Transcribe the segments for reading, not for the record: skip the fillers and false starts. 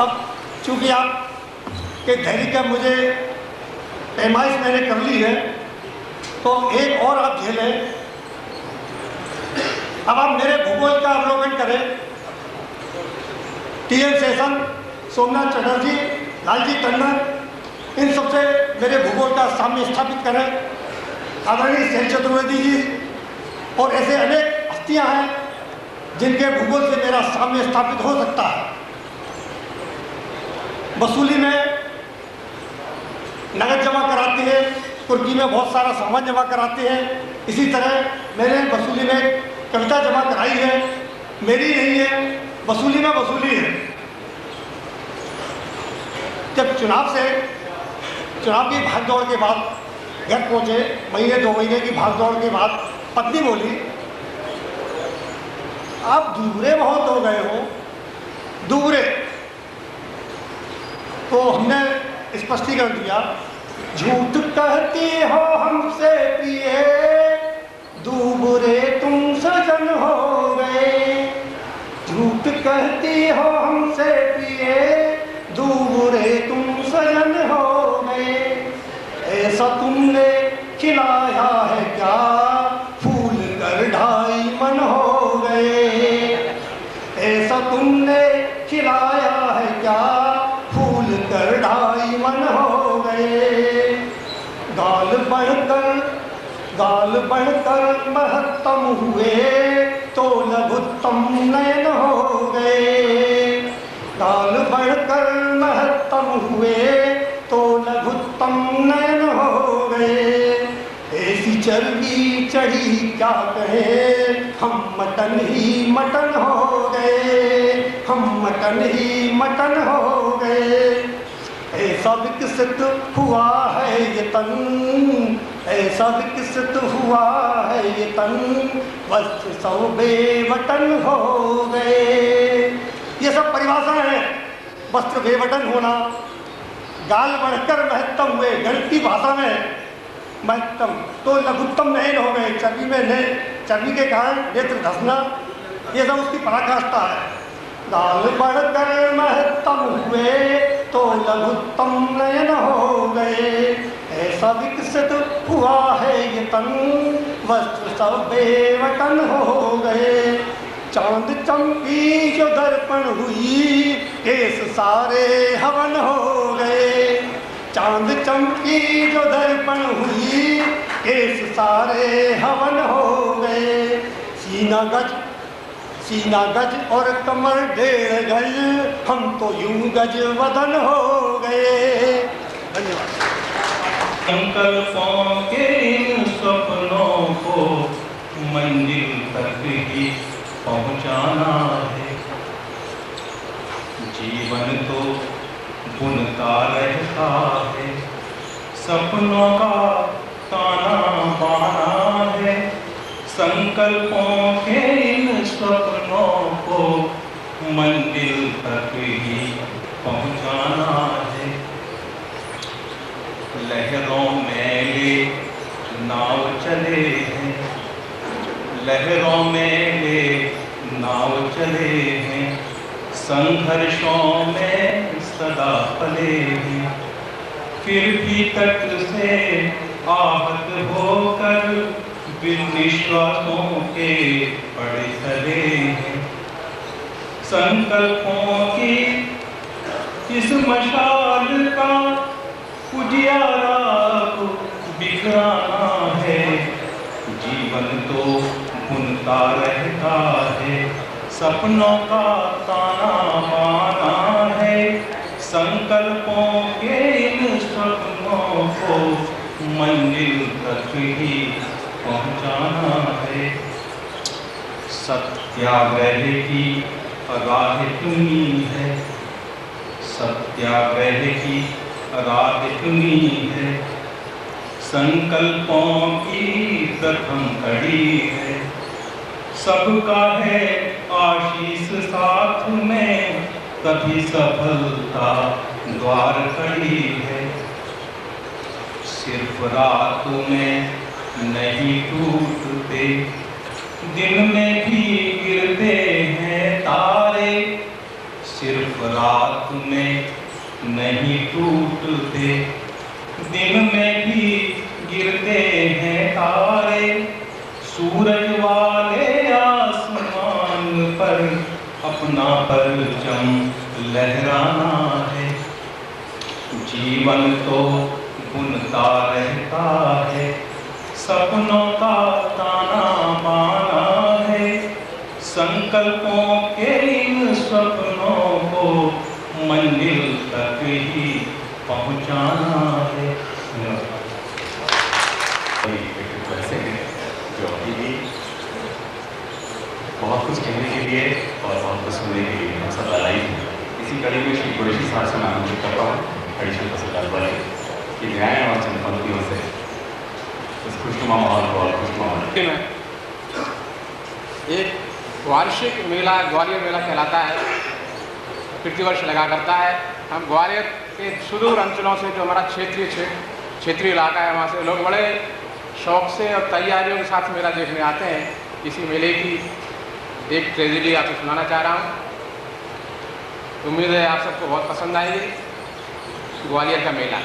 अब चूँकि आप के धैर्य का मुझे पैमाइश मैंने कर ली है, तो एक और आप झेलें। अब आप मेरे भूगोल का अवलोकन करें। टी.एन. शेषन, सोमनाथ चटर्जी, लालजी टंडन, इन सबसे मेरे भूगोल का साम्य स्थापित करें। आदरणीय शैल चतुर्वेदी जी और ऐसे अनेक हस्तियां हैं जिनके भूगोल से मेरा साम्य स्थापित हो सकता है। वसूली में नगद जमा कराते हैं, कुर्की में बहुत सारा सामान जमा कराते हैं। इसी तरह मैंने वसूली में कविता जमा कराई है, मेरी नहीं है, वसूली में वसूली है। जब चुनाव की भागदौड़ के बाद घर पहुंचे, महीने 2 महीने की भागदौड़ के बाद पत्नी बोली, आप दूबरे बहुत हो गए हो, दूबरे। तो हमने स्पष्टीकरण दिया, झूठ कहती हो हमसे प्रिय, दूबरे तुम सजन हो गए। झूठ कहती हो हमसे प्रिय, दूबरे तुम सजन हो गए। ऐसा तुमने खिलाया है क्या, फूल कर ढाई मन हो गए। ऐसा तुमने खिलाया है क्या, फूल कर ढाई मन हो गए। गाल बढ़कर महत्तम हुए, तो लघुत्तम नयन हो गए। गाल बढ़कर महत्तम हुए, तो लघुत्तम नयन हो गए। ऐसी चर्बी चढ़ी क्या कहें, हम मटन ही मटन हो गए। हम मटन ही मटन हो गए। ऐसा विकसित हुआ है ये तन, ऐसा विकसित हुआ है ये तन, वस्त्र सब बेवटन हो गए। ये सब परिभाषाएं हैं। वस्त्र बेवटन होना, गाल बढ़कर महत्तम हुए, गणित की भाषा में महत्तम, तो लघुत्तम नयन हो गए। चर्बी के कारण नेत्र धसना, ये सब उसकी पराकाष्ठा है। गाल बढ़कर महत्तम हुए, तो लघुत्तम नयन हो गए। ऐसा विकसित हुआ है ये तन, वस्त्र सब बेवटन हो गए। चांद चमकी जो दर्पण हुई, केस सारे हवन हो गए। चांद चमकी जो दर्पण हुई, केस सारे हवन हो गए। सीना गज और कमर 1.5 गज, हम तो यूं गज वदन हो गए। धन्यवाद। संकल्पों के इन सपनों को मंजिल तक ही पहुंचाना है। जीवन तो बुनता रहता है, सपनों का ताना बाना है। संकल्पों के इन सपनों को मंजिल तक ही पहुंचाना है। लहरों में ले नाव चले हैं, लहरों में ले नाव चले हैं। संघर्षों में सदा पले हैं, फिर भी तट से आहत होकर विश्वासों के पड़े चले हैं। संकल्पों की इस मशाल का उजियारा को बिखराना है। जीवन तो बुनता रहता है, सपनों का ताना बाना है। संकल्पों के इन सपनों को मंजिल तक ही पहुंचाना है। सत्याग्रह की राह चुनी है, सत्याग्रह की राह चुनी है। संकल्पों की प्रथम कड़ी है, सबका है आशीष साथ में, तभी सफलता द्वार खड़ी है। सिर्फ रात में नहीं टूटते, दिन में भी गिरते हैं तारे। सिर्फ रात में नहीं टूटते, दिन में भी गिरते हैं तारे, सूरज वाले आसमान पर अपना परचम लहराना है। जीवन तो बुनता रहता है, सपनों का ताना बाना है, संकल्पों के इन सपनों को मंजिल तक ही पहुंचाना है। वैसे हैं जो अभी भी बहुत कुछ कहने के लिए और बहुत कुछ सुनने के लिए हम सब लाइव हैं। इसी कड़ी में श्री कुरैशी साहब से मैं अनुरोध करता हूँ एडिशनल तहसीलदार वाले कि न्याय और चंद पंक्तियों से इस खुशनुमा माहौल को और खुशनुमा एक वार्षिक मेला ग्वालियर मेला कहलाता है, प्रतिवर्ष लगा करता है। हम ग्वालियर के सुदूर अंचलों से जो हमारा क्षेत्रीय इलाका है वहाँ से लोग बड़े शौक से और तैयारियों के साथ मेला देखने आते हैं। इसी मेले की एक ट्रेजेडी आपको सुनाना चाह रहा हूँ, उम्मीद है आप सबको बहुत पसंद आएगी। ग्वालियर का मेला,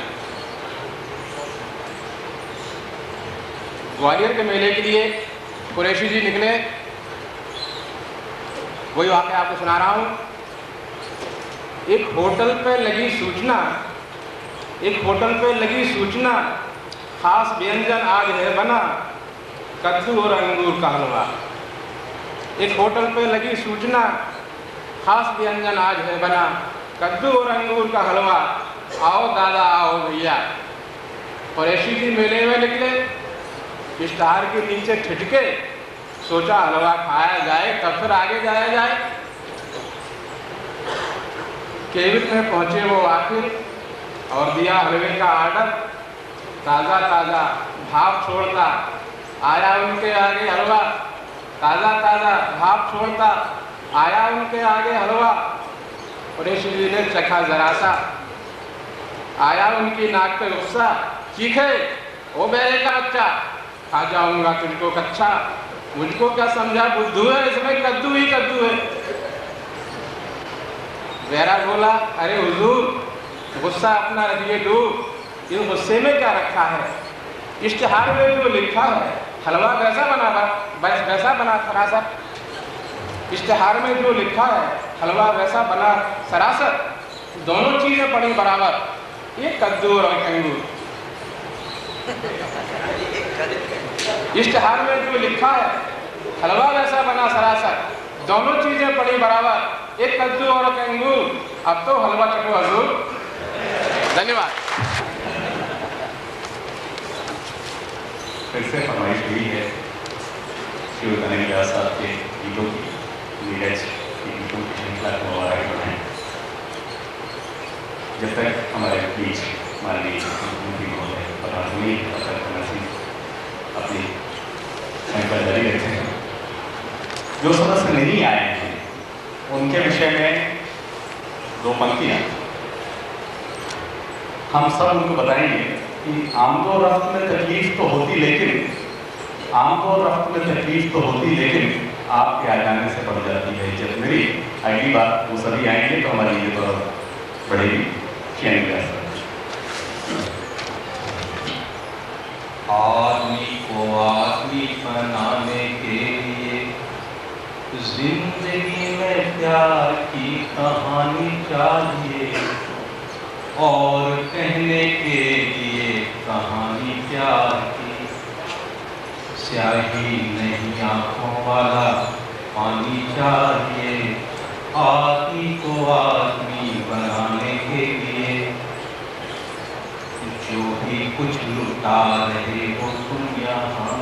ग्वालियर के मेले के लिए कुरैशी जी निकले, वही वाक़या आपको सुना रहा हूँ। एक होटल पे लगी सूचना, खास व्यंजन आज है बना, कद्दू और अंगूर का हलवा। एक होटल पे लगी सूचना, खास व्यंजन आज है बना, कद्दू और अंगूर का हलवा, आओ दादा आओ भैया। कुरैशी जी मेले में निकले, इश्तहार के नीचे ठिठके, सोचा हलवा खाया जाए तब फिर आगे जाया जाए। केबिन में पहुंचे वो आखिर और दिया हलवे का आर्डर, ताज़ा ताज़ा भाप छोड़ता आया उनके आगे हलवा, ताज़ा ताज़ा भाप छोड़ता आया उनके आगे हलवा। कुरैशी जी ने चखा जरा सा, आया उनकी नाक पे गुस्सा, चीखे ओ बेरे का बच्चा, खा जाऊंगा तुझको कच्चा, मुझको क्या समझा बुद्धू है, इसमें कद्दू ही कद्दू है। बेरा बोला, अरे हुजूर गुस्सा अपना रखिए दूर, इस गुस्से में क्या रखा है, इश्तिहार में जो लिखा है हलवा वैसा बना सरासर। इश्तिहार में जो लिखा है हलवा वैसा बना सरासर, दोनों चीजें पड़ी बराबर, ये कद्दू और अंगूर। इश्तिहार में जो लिखा है हलवा वैसा बना सरासर, दोनों चीजें पड़ी बराबर, एक कद्दू और एक अंगूर, अब तो हलवा चटो हजूर। धन्यवाद। फिर से फरमाइश हुई है श्री कन्हैया साहब के गीतों की, नीरज के गीतों की श्रृंखला को और आगे बढ़ाएं। जब तक हमारे बीच माननीय मुख्यमंत्री महोदय प्रधानमंत्री अपनी सैंपल जारी रखते हैं, जो सदस्य नहीं आए हैं उनके विषय में दो पंक्तियां हम सब उनको बताएंगे कि आमतौर रफ्त में तकलीफ तो होती, लेकिन आपके आ जाने से बढ़ जाती है इज्जत मेरी। अगली बार वो सभी आएंगे तो हमारी इज्जत और बढ़ेगी। आदमी को आदमी बनाने के लिए जिंदगी में प्यार की कहानी चाहिए, और कहने के लिए कहानी प्यार की। स्याही नहीं आंखों वाला पानी चाहिए, आदमी को आदमी बनाने के लिए। जो भी कुछ लुटा रहे हो तुम यहाँ,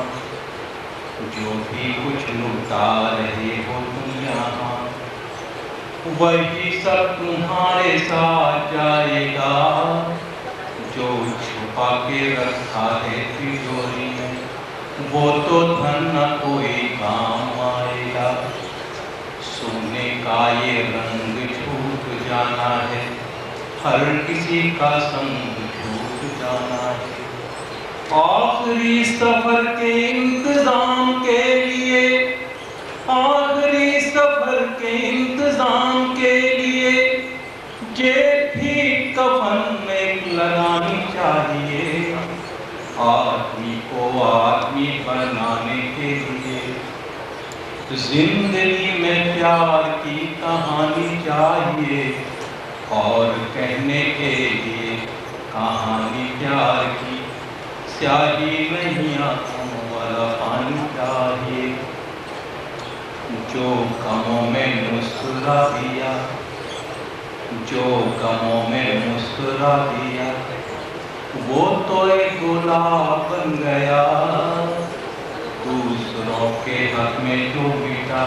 जो भी कुछ लुटा रहे हो तुम यहाँ, वही सब तुम्हारे साथ जाएगा, जो छुपा के रखा है तिजोरी में, वो तो धन न कोई काम आएगा। सोने का ये रंग छूट जाना है, हर किसी का संग छूट जाना है। आखिरी सफर के इंतजाम के लिए, आखिरी सफर के इंतजाम के लिए ठीक कफन में लगानी चाहिए आदमी को आदमी बनाने के लिए। जिंदगी में प्यार की कहानी चाहिए और कहने के लिए कहानी प्यार की। स्याही नहीं आंखों वाला पानी चाहिए। जो गमों में मुस्कुरा दिया, जो गमों में मुस्कुरा दिया, वो तो एक गुलाब बन गया। दूसरों के हक में जो मिटा,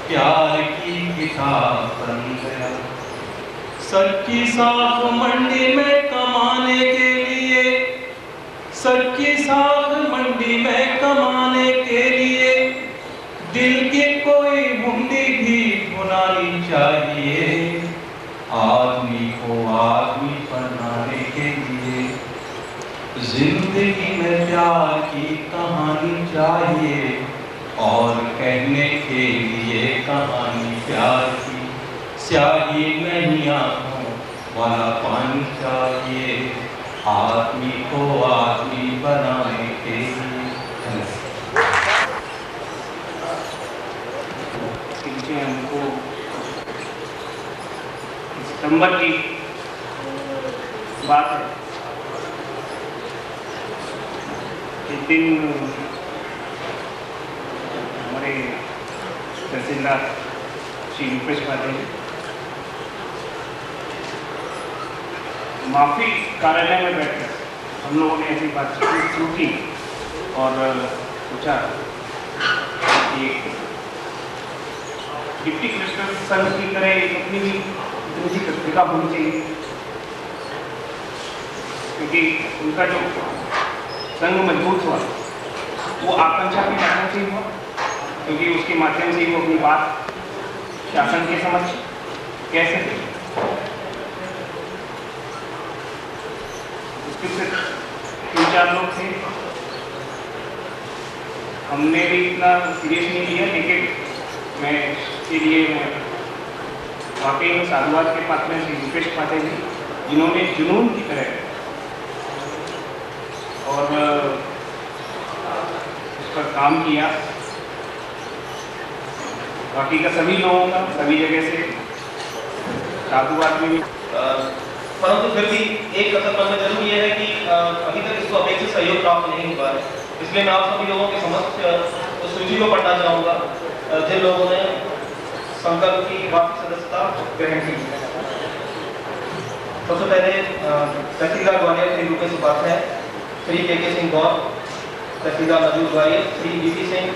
प्यार की किताब बन गया। सच्ची साख मंडी में कमाने के लिए, सच्ची साख मंडी में कमाने के लिए दिल की कोई हुंडी भी बुनानी चाहिए आदमी को आदमी बनाने के लिए। जिंदगी में प्यार की कहानी चाहिए और कहने के लिए कहानी प्यार की। स्याही नहीं आंखों वाला पानी चाहिए आदमी को आदमी बनाने के लिए। इनसे हमको सितंबर की बात है, इस दिन हमारे तहसीलदार श्री रूपेश पाटिल माफी कार्यालय में बैठकर हम लोगों ने ऐसी बातचीत शुरू की और पूछा कि डिप्टी कमिश्नर संघ की तरह अपनी भी निजी पत्रिका होनी चाहिए, क्योंकि उनका जो संघ मजबूत हुआ वो आकांक्षा के माध्यम से हुआ, क्योंकि उसके माध्यम से वो अपनी बात शासन के समक्ष कह सके। उसके सिर्फ 3-4 लोग थे, हमने भी इतना सीरियस नहीं लिया, लेकिन मैं इसके लिए वाकई में साधुवाद के पात्र श्री रूपेश पाटिल जी, जिन्होंने जुनून की तरह और इस पर काम किया। बाकी का सभी लोगों का सभी जगह से साधुवाद में परंतु फिर भी एक कसर मन में जरूर ये है कि अभी तक इसको अपेक्षित सहयोग प्राप्त नहीं हुआ है। इसलिए मैं आप सभी लोगों के समक्ष उस सूची को पढ़ना चाहूँगा जिन लोगों ने संकल्प की वार्षिक सदस्यता ग्रहण की। सबसे पहले तहसीलदार ग्वालियर श्री रूपेश उपाध्याय, श्री के सिंह गौर, तहसीलदार मजूर ग्वालियर श्री बीपी सिंह।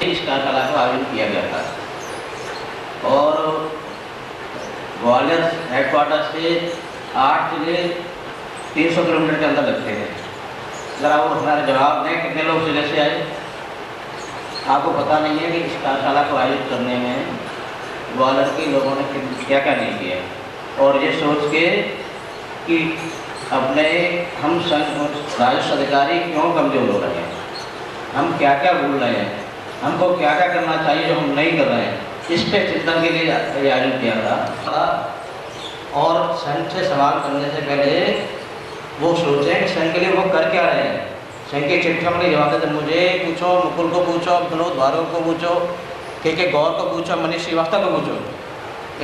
इस कार्यशाला का आयोजन किया गया था और ग्वालियर हेडक्वार्टर से 8 जिले 300 किलोमीटर के अंदर लगते हैं। ज़रा वो हमारे जवाब दें, कितने लोग जिले से आए? आपको पता नहीं है कि इस कार्यशाला को आयोजित करने में ग्वालियर के लोगों ने क्या क्या नहीं किया, और ये सोच के कि अपने हम राजस्व अधिकारी क्यों कमजोर हो रहे हैं, हम क्या क्या भूल रहे हैं, हमको क्या क्या करना चाहिए जो हम नहीं कर रहे हैं, इस पे चिंतन के लिए आयोजन किया था। और संघ से सवाल करने से पहले वो सोचें कि संघ के लिए वो कर क्या रहे हैं। संघ की चिट्ठियों में जवाब देते, मुझे पूछो, मुकुल को पूछो, विनोद भार्गव को पूछो, के गौर को पूछो, मनीष श्रीवास्तव को पूछो।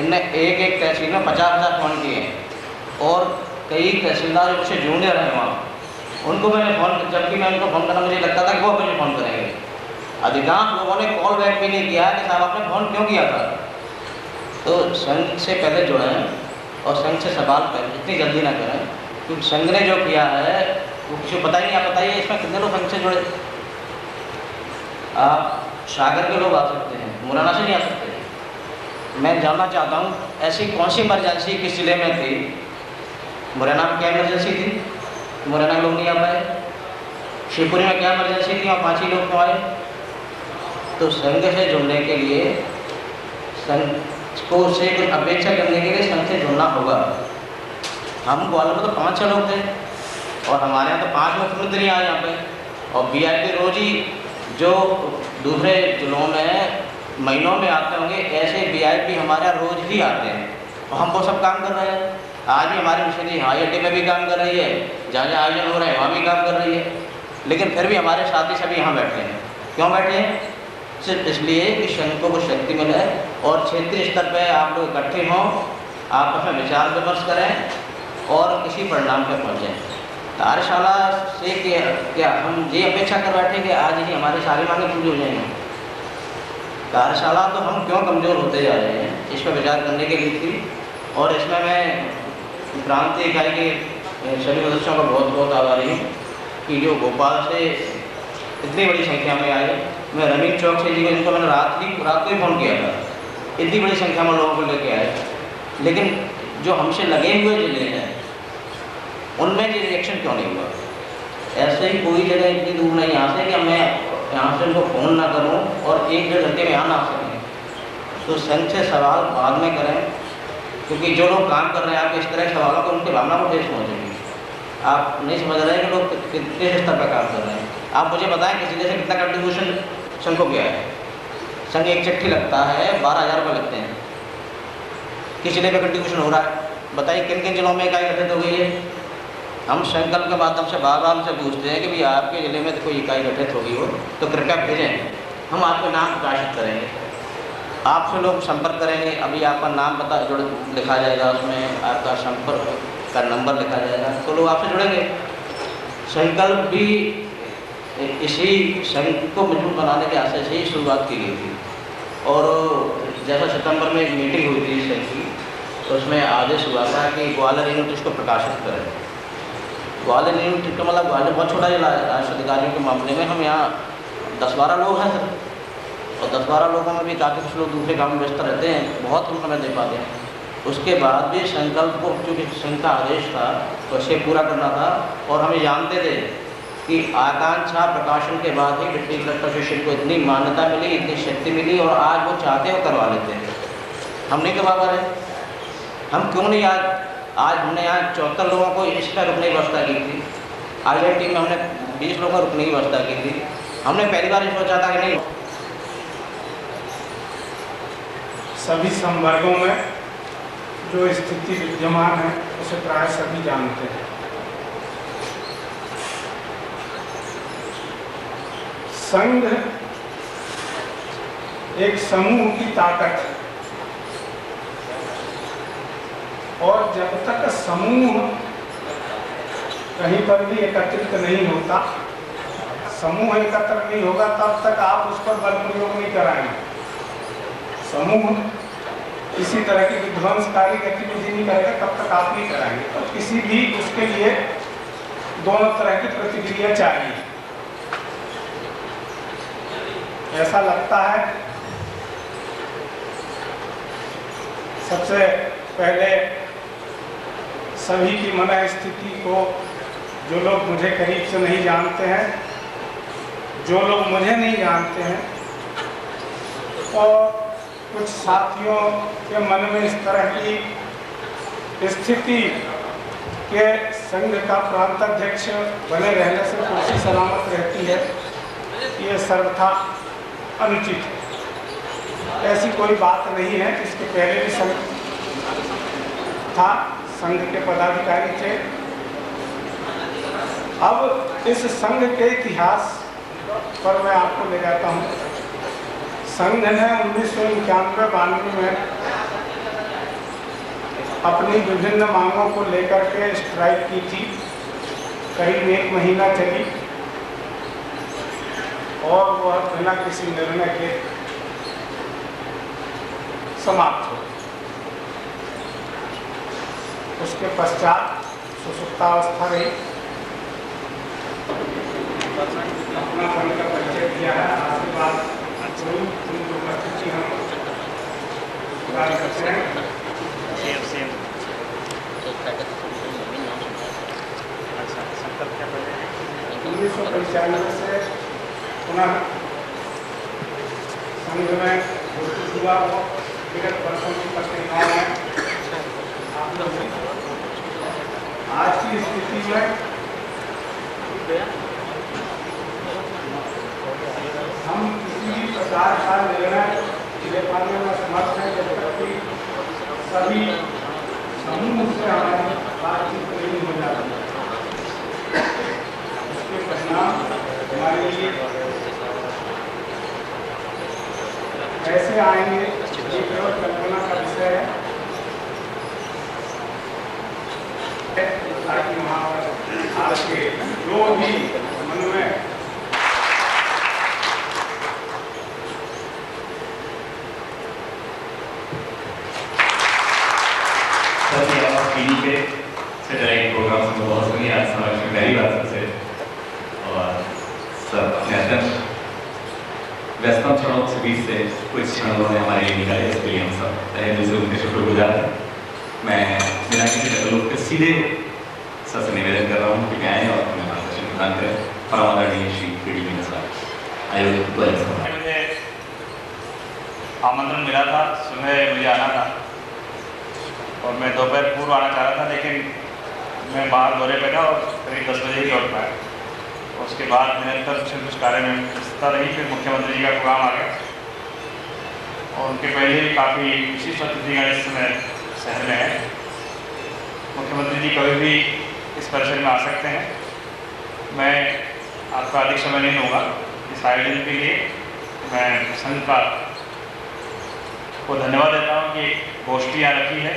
इनने एक तहसील में 50-50 फ़ोन किए और कई तहसीलदार उनसे जूनियर हैं वहाँ, उनको मैंने फ़ोन, जबकि मैं उनको फ़ोन करना मुझे लगता था कि वो मुझे फ़ोन करेंगे। अधिकांश लोगों ने कॉल बैक भी नहीं किया कि साहब आपने फ़ोन क्यों किया था। तो संघ से पहले जुड़ें और संघ से सवाल करें, इतनी जल्दी ना करें, क्योंकि संघ ने जो किया है वो किसी को पता ही नहीं। आप बताइए इसमें कितने लोग संघ से जुड़े? आप सागर के लोग आ सकते हैं, मुरैना से नहीं आ सकते। मैं जानना चाहता हूँ ऐसी कौन सी इमरजेंसी किस जिले में थी? मुरैना में क्या इमरजेंसी थी? मुरैना लोग नहीं आ पाए। शिवपुरी में क्या इमरजेंसी थी? वहाँ 5 ही लोग क्यों आए? तो संघ से जुड़ने के लिए, संघ को से कुछ अपेक्षा करने के लिए संघ से जुड़ना होगा। हम ग्वालियर में तो 5-6 लोग थे और हमारे यहाँ तो 5 मुख्यमंत्री आए यहाँ पे, और VIP रोज ही जो दूसरे जिलों में महीनों में आते होंगे, ऐसे VIP हमारे यहाँ रोज ही आते हैं। हम वो सब काम कर रहे हैं। आज भी हमारी मशीनरी हवाई अड्डे में भी काम कर रही है, जहाँ जहाँ आयोजन हो रहे हैं वहाँ भी काम कर रही है, लेकिन फिर भी हमारे साथी सभी यहाँ बैठे हैं। क्यों बैठे हैं? सिर्फ इसलिए कि संघ को वो शक्ति मिले और क्षेत्रीय स्तर पर आप लोग इकट्ठे हों, आपस में विचार विमर्श करें और किसी परिणाम पर पहुँचें। कार्यशाला से क्या हम ये अपेक्षा कर बैठे कि आज ही हमारे सारी मांगें पूरी हो जाएंगी? कार्यशाला तो हम क्यों कमज़ोर होते जा रहे हैं, इस पर विचार करने के लिए थी। और इसमें मैं क्रांति इकाई के सभी सदस्यों का बहुत बहुत आभारी हूँ कि जो भोपाल से इतनी बड़ी संख्या में आए। मैं रमीन चौक से जी जिनको मैंने रात को ही फ़ोन किया था, इतनी बड़ी संख्या में लोगों को लेके आए, लेकिन जो हमसे लगे हुए जिले हैं उनमें ये रिएक्शन क्यों नहीं हुआ? ऐसे ही कोई जगह इतनी दूर नहीं यहाँ से कि मैं यहाँ से उनको फ़ोन ना करूँ और 1-1.5 घंटे में यहाँ ना आ सकें। तो संघ से सवाल बाद में करें, क्योंकि जो लोग काम कर रहे हैं आपके इस तरह के सवालों को उनकी भावना को ठेस पहुँचेगी। आप नहीं समझ रहे हैं कि लोग कितने स्तर पर काम कर रहे हैं। आप मुझे बताएं किसी जैसे कितना कंट्रीब्यूशन संघ को किया है? संघ एक चिट्ठी लगता है 12,000 रुपये लगते हैं, किस जिले में कंट्रीब्यूशन हो रहा है? बताइए किन किन जिलों में इकाई गठित हो गई है? हम संकल्प के माध्यम से बार बार से पूछते हैं कि भाई आपके ज़िले में तो कोई इकाई गठित होगी हो तो कृपया भेजें, हम आपके नाम प्रकाशित करेंगे, आपसे लोग संपर्क करेंगे। अभी आपका नाम पता जुड़ लिखा जाएगा, उसमें आपका संपर्क का नंबर लिखा जाएगा, तो लोग आपसे जुड़ेंगे। संकल्प भी इसी संघ को मजबूत बनाने के आशय से ही शुरुआत की गई थी। और जैसा सितंबर में एक मीटिंग हुई थी संघ की, तो उसमें आदेश हुआ था कि ग्वालियर यूनिट इसको प्रकाशित करें। ग्वालियर यूनिट का मतलब ग्वालियर बहुत छोटा जिला है। राजस्व अधिकारियों के मामले में हम यहाँ 10-12 लोग हैं सर, और 10-12 लोगों में भी काफ़ी कुछ लोग दूसरे काम में व्यस्त रहते हैं, बहुत हम समय दे पाते हैं। उसके बाद भी संकल्प को चूँकि संघ का आदेश था तो इसे पूरा करना था, और हम जानते थे कि आकांक्षा प्रकाशन के बाद ही डिप्टी कलेक्टर एसोसिएशन को इतनी मान्यता मिली, इतनी शक्ति मिली, और आज वो चाहते हो करवा लेते हैं। हम नहीं करवा पा रहे, हम क्यों नहीं? आज हमने यहाँ 74 लोगों को इसका रुकने की व्यवस्था की थी। IIT में हमने 20 लोगों को रुकने की व्यवस्था की थी। हमने पहली बार ये सोचा था कि नहीं, सभी संवर्गों में जो स्थिति विद्यमान है उसे प्राय सभी जानते हैं। संघ एक समूह की ताकत है, और जब तक समूह कहीं पर भी एकत्रित नहीं होता, समूह एकत्र नहीं होगा, तब तक आप उस पर बल प्रयोग नहीं कराएंगे। समूह किसी तरह की विध्वंसकारी गतिविधि नहीं करेगा तब तक आप नहीं कराएंगे। तो किसी भी उसके लिए दोनों तरह की प्रतिक्रिया चाहिए। ऐसा लगता है सबसे पहले सभी की मन स्थिति को, जो लोग मुझे करीब से नहीं जानते हैं, जो लोग मुझे नहीं जानते हैं, और कुछ साथियों के मन में इस तरह की स्थिति के संघ का प्रांत अध्यक्ष बने रहने से कुर्सी सलामत रहती है, ये सर्वथा अनुचित है। ऐसी कोई बात नहीं है। इसके पहले भी संघ था, संघ के पदाधिकारी थे। अब इस संघ के इतिहास पर मैं आपको ले जाता हूँ। संघ ने 1991-92 में अपनी विभिन्न मांगों को लेकर के स्ट्राइक की थी, करीब 1 महीना चली, और वह बिना किसी निर्णय के समाप्त हो। उसके पश्चात सुसुप्तावस्था रही। अपना संघ का परिचय किया है। आशीर्वाद उनकी उपस्थिति हम प्रदान करते हैं। अच्छा, संकल्प क्या कर रहे हैं? 1995 से पुनः संघ में भर्ती हुआ। वो विगत वर्षों की पत्रिकाओं में आप लोग आज की स्थिति में हम किसी भी प्रकार का निर्णय ले पाने में समर्थ हैं जब तक कि सभी समूह से हमारी बातचीत नहीं हो जाती, उसके परिणाम हमारे लिए कैसे आएंगे ये केवल कल्पना का विषय है, ताकि वहाँ पर आपके जो भी मन में टीवी पे सेटेलाइट प्रोग्राम में बहुत सुनी आज समाज में पहली बार सबसे और सब अपने अत्यंत व्यस्तम क्षणों से बीच से कुछ क्षणों ने हमारे लिए निकाले, इसके लिए हम सब तहे दिल से उनके शुक्रगुजार हैं। मैं बिना किसी तकल्लुफ़ के सीधे सबसे निवेदन कर रहा हूँ कि आए और अपने मार्गदर्शन प्रदान करें। परमादरणीय श्री पीडी मिश्रा आयोजित मुझे आमंत्रण मिला था, सुबह मुझे आना था और मैं दोपहर पूर्व आना चाह रहा था, लेकिन मैं बाहर दौरे पे था और करीब 10 बजे ही लौट पाया। उसके बाद निरंतर कुछ कार्य में व्यस्तता रही, फिर मुख्यमंत्री जी का प्रोग्राम आ गया और उनके पहले भी काफ़ी विशिष्ट अतिथियाँ इस समय शहर में है। मुख्यमंत्री जी कभी भी इस परिसर में आ सकते हैं। मैं आपका अधिक समय नहीं लूँगा। इस आयोजन के लिए मैं संघ का को धन्यवाद देता हूँ कि गोष्ठी यहाँ रखी है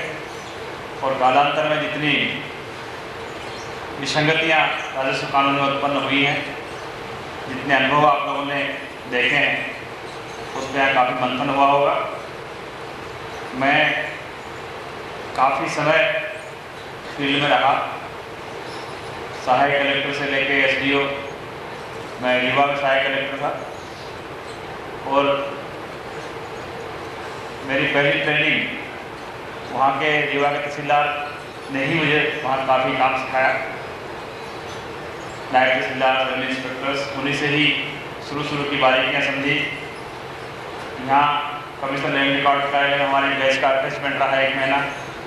और कालांतर में जितनी विसंगतियाँ राजस्व कानून में उत्पन्न हुई हैं, जितने अनुभव आप लोगों ने देखे हैं, उस पर यहाँ काफ़ी मंथन हुआ होगा। मैं काफ़ी समय फील्ड में रहा, सहायक कलेक्टर से लेके SDO, मैं रीवा में सहायक कलेक्टर था और मेरी पहली ट्रेनिंग वहाँ के रीवा के तहसीलदार ने ही मुझे वहाँ काफ़ी काम सिखाया। नायब तहसीलदार, रेवेन्यू इंस्पेक्टर्स, उन्हीं से ही शुरू की बारीकियाँ समझी। यहाँ कमिश्नर लैंड रिकॉर्ड का हमारे बैच का अटैचमेंट रहा 1 महीना,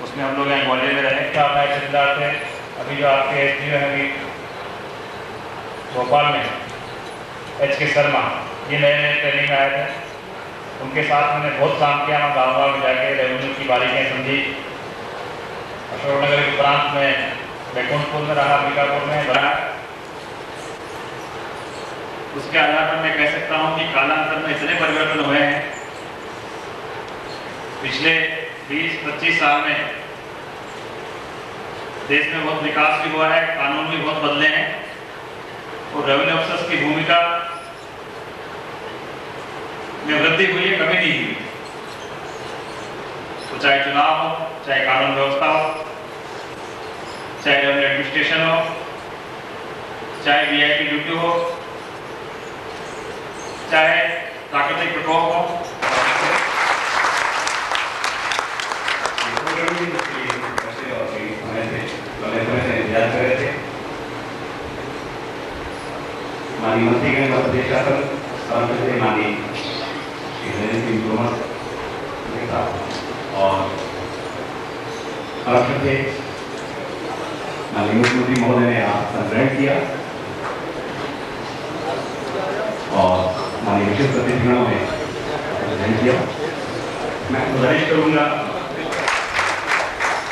उसमें हम लोग यहाँ ग्वालियर में रहे। क्या नायब तहसीलदार थे, अभी जो आपके SDO हैं अभी भोपाल में HK शर्मा, ये नए ट्रेनिंग में आए थे। उनके साथ मैंने बहुत काम किया। मैं गाँव में जाके रेवेन्यू की बारीकियाँ समझी। अशोकनगर के प्रांत में बैकुंठपुर में रहा, बीकापुर में रहा। उसके आधार पर मैं कह सकता हूँ कि कालांतर में इतने परिवर्तन हुए हैं पिछले 20-25 साल में। देश में बहुत विकास भी हुआ है, कानून भी बहुत बदले हैं और रेवेन्यू अफसर्स की भूमिका में वृद्धि हुई है, कमी नहीं हुई। तो चाहे चुनाव हो, चाहे कानून व्यवस्था हो, चाहे रेवेन्यू एडमिनिस्ट्रेशन हो, चाहे VIP ड्यूटी हो, चाहे प्राकृतिक प्रकोप हो, माननीय मंत्रीगण मध्य प्रदेश शासन सांसद माननीय नरेंद्र सिंह तोमर और राष्ट्र थे माननीय मुख्यमंत्री महोदय ने आसन ग्रहण किया और माननीय विशेष अतिथिगणों ने ग्रहण किया। मैं गुजारिश करूंगा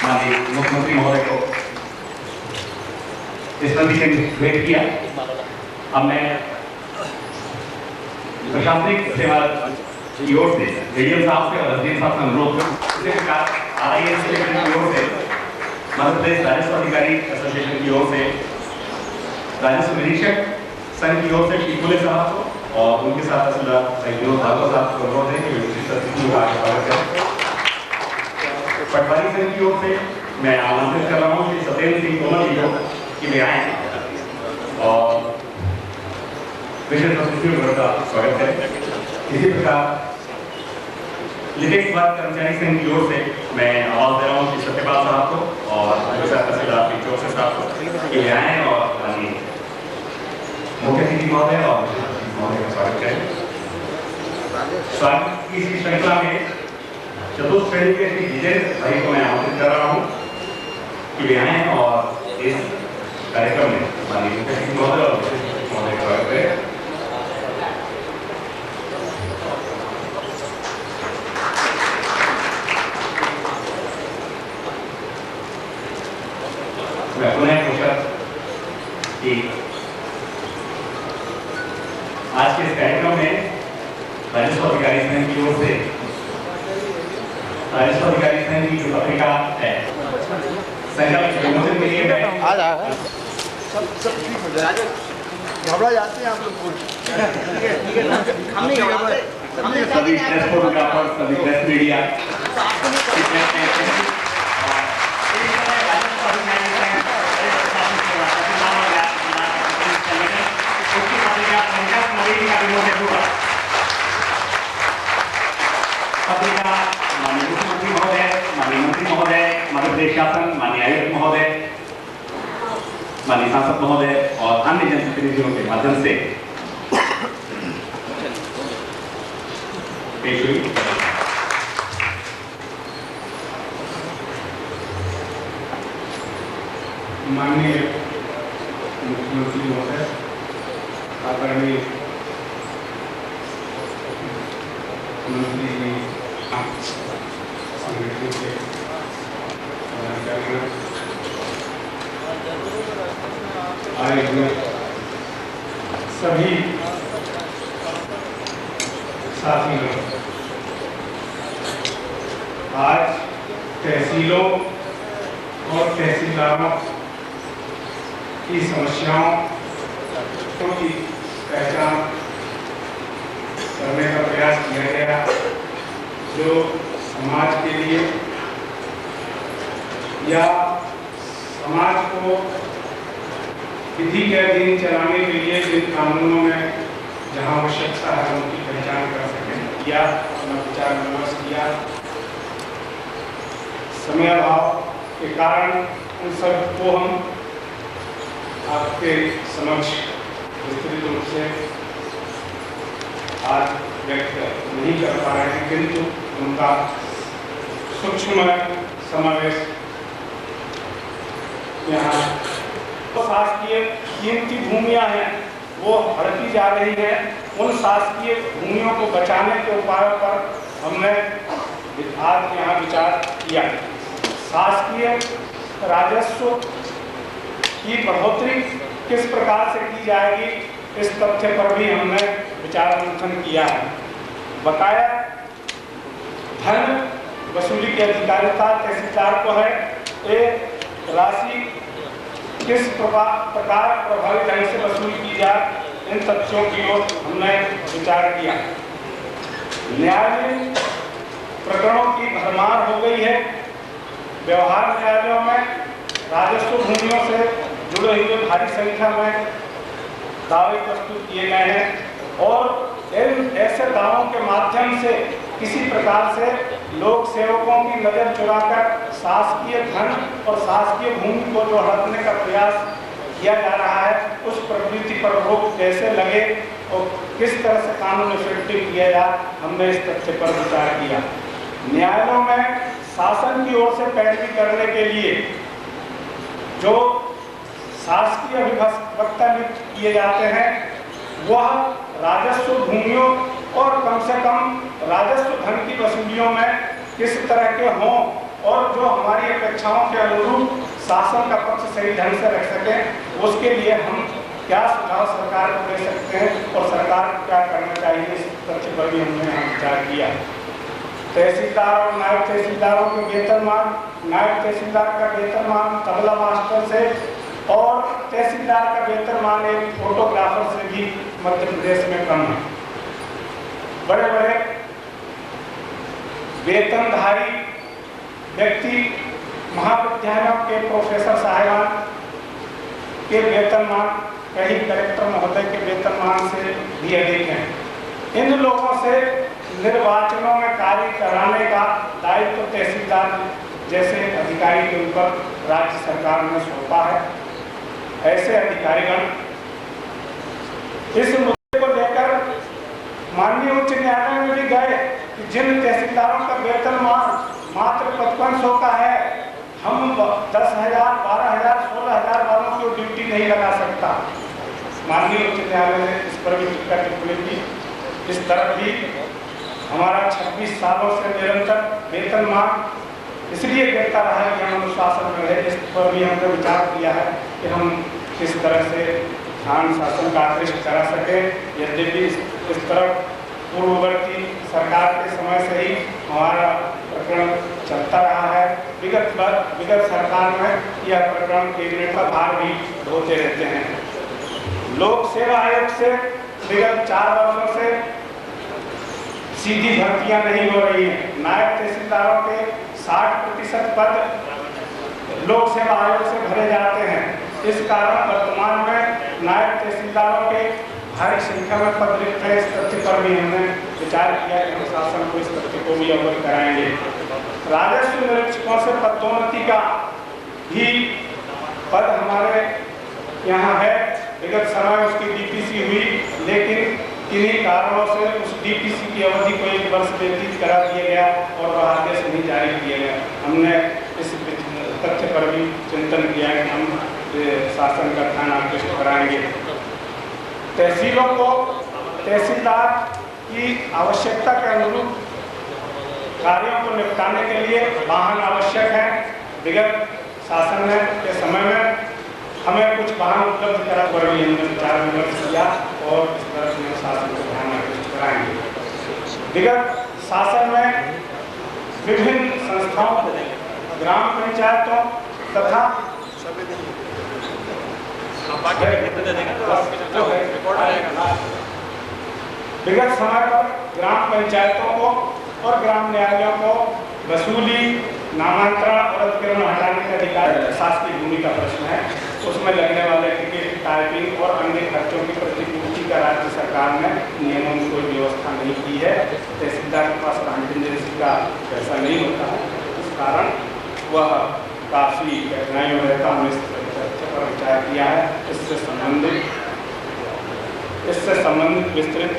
माननीय मुख्यमंत्री महोदय को इस नदी से भेंट किया। अब मैं प्रशासनिक सेवा की ओर से ADM साहब से और SDM साहब से अनुरोध करूँ, RIS की ओर से मध्य प्रदेश राजस्व अधिकारी एसोसिएशन की ओर से राजस्व निरीक्षक संघ की ओर से टीकुले साहब को और उनके साथ तहसीलदार विनोद भागवत साहब को अनुरोध है कि विशिष्ट अतिथियों का स्वागत करें। पटवारी संघ की ओर से मैं आमंत्रित कर रहा हूँ कि सत्येंद्र सिंह तोमर जी को कि वे आए और विशेष अतिथियों का स्वागत करें। इसी प्रकार लिपिक वर्ग कर्मचारी संघ की ओर से मैं आवाज दे रहा हूँ कि सत्यपाल साहब को और तहसीलदार चौसे साहब को कि वे आए और मुख्य अतिथि महोदय और महोदय का स्वागत करें। स्वागत की इसी श्रृंखला में चतुर्थ श्रेणी के श्री जितेंद्र भाई को मैं आमंत्रित कर रहा हूँ कि वे आए और इस कार्यक्रम में माननीय मुख्य अतिथि महोदय और महोदय का स्वागत करें। मैं पुनः पूछा कि आज के इस कार्यक्रम में राजस्व अधिकारी संघ की ओर से राजस्व अधिकारी संघ की जो पत्रिका है संकल्प विमोचन के लिए मैं घबरा जाते हैं आप लोग। हम नहीं घबराते, सभी प्रेस फोटोग्राफर, सभी प्रेस मीडिया पत्रिका माननीय मुख्यमंत्री महोदय, माननीय मंत्री महोदय, मध्य प्रदेश शासन, माननीय आयुक्त महोदय, माननीय सांसद महोदय और अन्य जनप्रतिनिधियों के माध्यम से पेश हुई। माननीय मुख्यमंत्री महोदय, आदरणीय मंत्री जी, संगठन के पदाधिकारी, आए हुए सभी साथी लोग, आज तहसीलों और तहसीलदारों की समस्याओं की पहचान करने का प्रयास किया गया, जो समाज के लिए या समाज को विधि के अधीन चलाने के लिए जिन कानूनों में जहाँ आवश्यकता है उनकी पहचान कर सकें, या अपना विचार विमर्श किया। समय अभाव के कारण उन सब को हम आपके समक्ष विस्तृत रूप से आज व्यक्त नहीं कर पा रहे हैं, किंतु उनका सूक्ष्म समावेश यहाँ शासकीय कीमती भूमियां हैं वो हड़पी जा रही है। उन शासकीय भूमियों को बचाने के उपायों पर हमने आज यहाँ विचार किया। शासकीय राजस्व की बढ़ोतरी किस प्रकार से की जाएगी, इस तथ्य पर भी हमने विचार मंथन किया है। बकाया धन वसूली की अधिकारिता तहसीलदार को है, ये राशि किस प्रकार प्रभावी ढंग से वसूल की जाए, इन तथ्यों की ओर हमने विचार किया। न्यायालयीन प्रकरणों की भरमार हो गई है। व्यवहार न्यायालयों में राजस्व भूमियों से जुड़े हुए भारी संख्या में दावे प्रस्तुत किए गए हैं और इन ऐसे दावों के माध्यम से किसी प्रकार से लोक सेवकों की नजर चुराकर शासकीय धन और शासकीय भूमि को जो हड़पने का प्रयास किया जा रहा है, उस प्रवृत्ति पर रोक कैसे लगे और किस तरह से कानून इफेक्टिव किया जाए, हमने इस तथ्य पर विचार किया। न्यायालयों में शासन की ओर से पैरवी करने के लिए जो शासकीय अधिवक्ता नियुक्त किए जाते हैं, वह राजस्व भूमियों और कम से कम राजस्व धन की वसूलियों में किस तरह के हों और जो हमारी अपेक्षाओं के अनुरूप शासन का पक्ष सही ढंग से रख सकें, उसके लिए हम क्या सुझाव सरकार को दे सकते हैं और सरकार को क्या करना चाहिए, इस तथ्य पर भी हमने यहाँ विचार किया। तहसीलदार और नायब तहसीलदारों के वेतनमान, नायब तहसीलदार का वेतनमान तबला मास्टर से और तहसीलदार का वेतनमान एक फोटोग्राफर से भी मध्य प्रदेश में कम है। बड़े बड़े वेतनधारी व्यक्ति महाविद्यालयों के प्रोफेसर साहिबान के वेतनमान कई कलेक्टर महोदय के वेतनमान से भी अधिक हैं। इन लोगों से निर्वाचनों में कार्य कराने का दायित्व तहसीलदार जैसे अधिकारी के ऊपर राज्य सरकार ने सौंपा है। ऐसे अधिकारीगण इस मुद्दे को लेकर माननीय उच्च न्यायालय में भी गए कि जिन तहसीलदारों का वेतनमान मात्र 5500 का है, हम 10,000, 12,000, 16,000 वालों को ड्यूटी नहीं लगा सकता। माननीय उच्च न्यायालय ने इस पर भी टिप्पणी की। इस तरफ भी हमारा 26 सालों से निरंतर वेतनमान इसलिए कहता रहा है कि हम अनुशासन में रहे। इस पर भी हमने विचार किया है कि हम किस तरह से शासन शासन का आकृष्ट करा सके। यद्यपि इस तरफ पूर्ववर्ती सरकार के समय से ही हमारा प्रकरण चलता रहा है। विगत सरकार में यह प्रकरण कैबिनेट का भार भी ढोते रहते हैं। लोक सेवा आयोग से विगत 4 वर्षों से सीधी भर्तियां नहीं हो रही हैं। नायब तहसीलदारों के 60% पद लोक सेवा आयोग से भरे जाते हैं। इस कारण वर्तमान में नायब तहसीलदारों के भारी संख्या में पद रिक्त है। इस तथ्य पर भी हमने विचार किया कि हम शासन को इस तथ्य को भी अवगत कराएंगे। राजस्व निरीक्षकों से पदोन्नति का भी पद हमारे यहाँ है। विगत समय उसकी डीपीसी हुई, लेकिन किन्हीं कारणों से उस डीपीसी की अवधि को 1 वर्ष व्यतीत करा दिया गया और वह आदेश नहीं जारी किया गया। हमने इस तथ्य पर भी चिंतन किया कि हम शासन का ध्यान आकृष्ट कराएंगे। तहसीलों को तहसीलदार की आवश्यकता के अनुरूप कार्यों को निपटाने के लिए वाहन आवश्यक है। विगत शासन के समय में हमें कुछ वाहन उपलब्ध करा पर भी हमने विचार विमर्श किया और इस तरह से शासन को ध्यान आकृष्ट कराएंगे। विगत शासन में विभिन्न संस्थाओं को ग्राम पंचायतों तथा विगत समय पर ग्राम पंचायतों को और ग्राम न्यायालयों को वसूली, नामांतरण और अधिग्रहण हटाने का अधिकार शासकीय भूमि का प्रश्न है। उसमें लगने वाले टिकट, टाइपिंग और अन्य खर्चों की प्रतिपूर्ति का राज्य सरकार ने नियमों में कोई व्यवस्था नहीं की है। तहसीलदार के पास कंटिजेंसी का पैसा नहीं होता है, इस कारण वह काफ़ी कठिनाइयों में रहता। हमने इस तथ्य पर विचार किया है। इससे संबंधित विस्तृत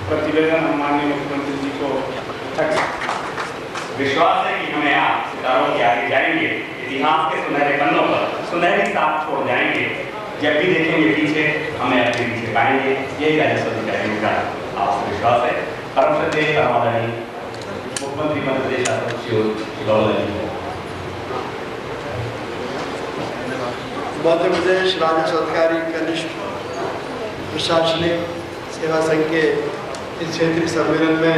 प्रतिवेदन हम माननीय मुख्यमंत्री जी को विश्वास है कि हम यहाँ सितारों के आगे जाएंगे, इतिहास के सुनहरे पन्नों पर सुनहरी साथ छोड़ जाएंगे। जब भी देखेंगे पीछे, हमें अपने पीछे पाएंगे। यही राजस्व अधिकारियों का आपसे विश्वास है। परम श्रद्धेय आदरणीय मुख्यमंत्री मध्य प्रदेश शासन श्री मध्य प्रदेश राजस्व अधिकारी कनिष्ठ प्रशासनिक सेवा संघ के इस क्षेत्रीय सम्मेलन में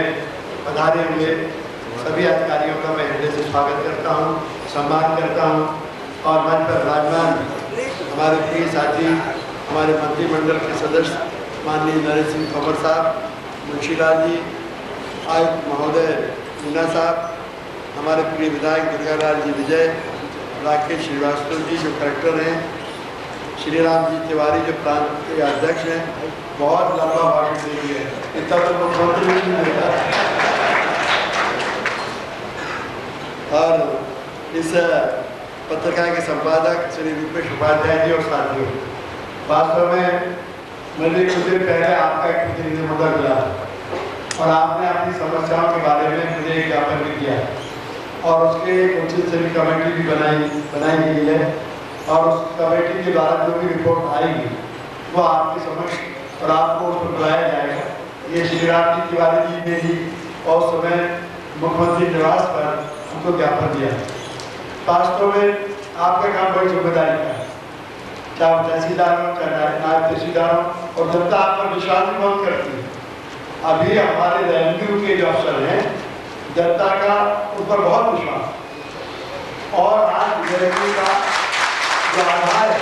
पधारे हुए सभी अधिकारियों का मैं हृदय से स्वागत करता हूं, सम्मान करता हूं। और मंच पर विराजमान हमारे प्रिय साथी, हमारे मंत्रिमंडल के सदस्य माननीय नरेंद्र सिंह तोमर साहब, मुंशीलाल जी, आयुक्त महोदय मीना साहब, हमारे प्रिय विधायक दुर्गालाल जी विजय, राकेश श्रीवास्तव जी जो कलेक्टर हैं, श्री राम जी तिवारी जो प्रांत के अध्यक्ष हैं। बहुत लंबा भाषण देंगे, इतना तो मुख्यमंत्री नहीं मिलेगा। और इस पत्रिका के संपादक श्री रूपेश उपाध्याय जी और साथियों, वास्तव में मुझे कुछ दिन पहले आपका एक प्रतिनिधिमंडल मिला और आपने अपनी समस्याओं के बारे में मुझे एक ज्ञापन भी किया और उसके एक उचित सभी कमेटी भी बनाई गई है। और उस कमेटी के द्वारा जो भी रिपोर्ट आएगी वो आपके समक्ष और आपको उस पर बुलाया जाएगा। ये श्री राम जी तिवारी जी ने भी और समय मुख्यमंत्री निवास पर उनको ज्ञापन दिया। वास्तव में आपका काम बड़ी जिम्मेदारी का है, चाहे तहसीलदार हो, चाहे नायब तहसीलदार हो, और जनता आप पर विश्वास भी बहुत करती है। अभी हमारे रेवेन्यू के जो अफसर हैं, जनता का उन पर बहुत विश्वास। और आज रेवेन्यू का जो आधार है,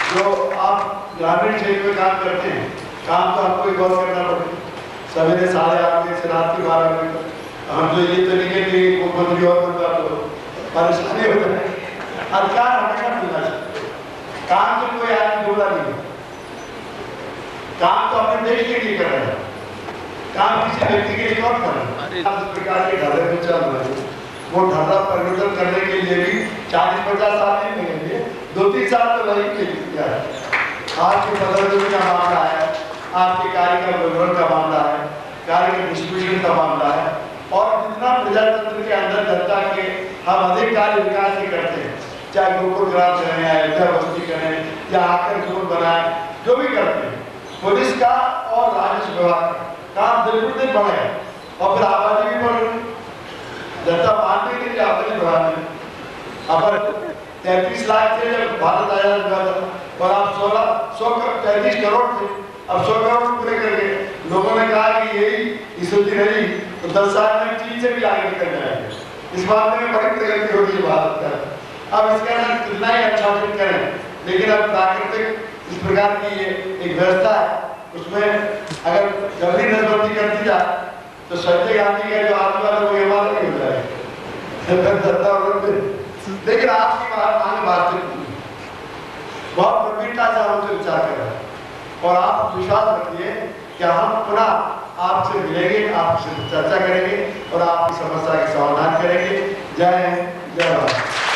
जो आप ग्रामीण क्षेत्र में काम करते हैं, काम तो आपको ही बहुत करना पड़ेगा। सवेरे 8:30 बजे से रात के 12 बजे तक हम तो ये तो नहीं कहते मुख्यमंत्री और बंदा तो परेशानी हो जाए। अधिकार हमेशा मिलना चाहिए। काम तो कोई आदमी बोला नहीं, काम तो अपने देश के लिए कर रहे हैं, काम किसी व्यक्ति के लिए कौन कर रहा है। इस प्रकार के ढर्रे में चल रहे हैं, वो ढर्रा परिवर्तन करने के लिए भी 40-50 साल नहीं लगेंगे, 2-3 साल तो वही के लिए है। आपके पदोन्नति का मामला है, आपके कार्य का विवरण का मामला है, कार्य के डिस्ट्रीब्यूशन का मामला है। और जितना प्रजातंत्र के अंदर जनता के हम अधिक कार्य विकास ही करते हैं, चाहे गोकुल ग्राम करें, अयोध्या बस्ती करें या आकर जोड़ बनाए, जो भी करते हैं, पुलिस का और राजस्व विभाग का काम बिल्कुल नहीं बढ़े और फिर आबादी भी बढ़ रही। जनता मानने के लिए आमदनी बढ़ाने, अब 33 लाख थे जब भारत आजाद हुआ था और आप 33 करोड़ थे, अब 100 करोड़ पूरे कर गए। लोगों ने कहा कि यही स्थिति रही तो 10 साल में चीन से भी आगे निकल जाएंगे। इस बात में बड़ी प्रगति हो रही है भारत का। अब इसके अंदर कितना ही अच्छा फिर करें, लेकिन अब प्राकृतिक इस प्रकार की ये एक व्यवस्था है, उसमें अगर जबरी नजरबंदी कर दी जाए तो संजय गांधी का जो आदमी वाला वो हमारा नहीं हो जाएगा। लेकिन आज की बात आगे बातचीत बहुत गंभीरता से हम विचार कर रहे हैं और आप विश्वास रखिए कि हम पुनः आपसे मिलेंगे, आपसे चर्चा करेंगे और आपकी समस्या के समाधान करेंगे। जय हिंद, जय भारत।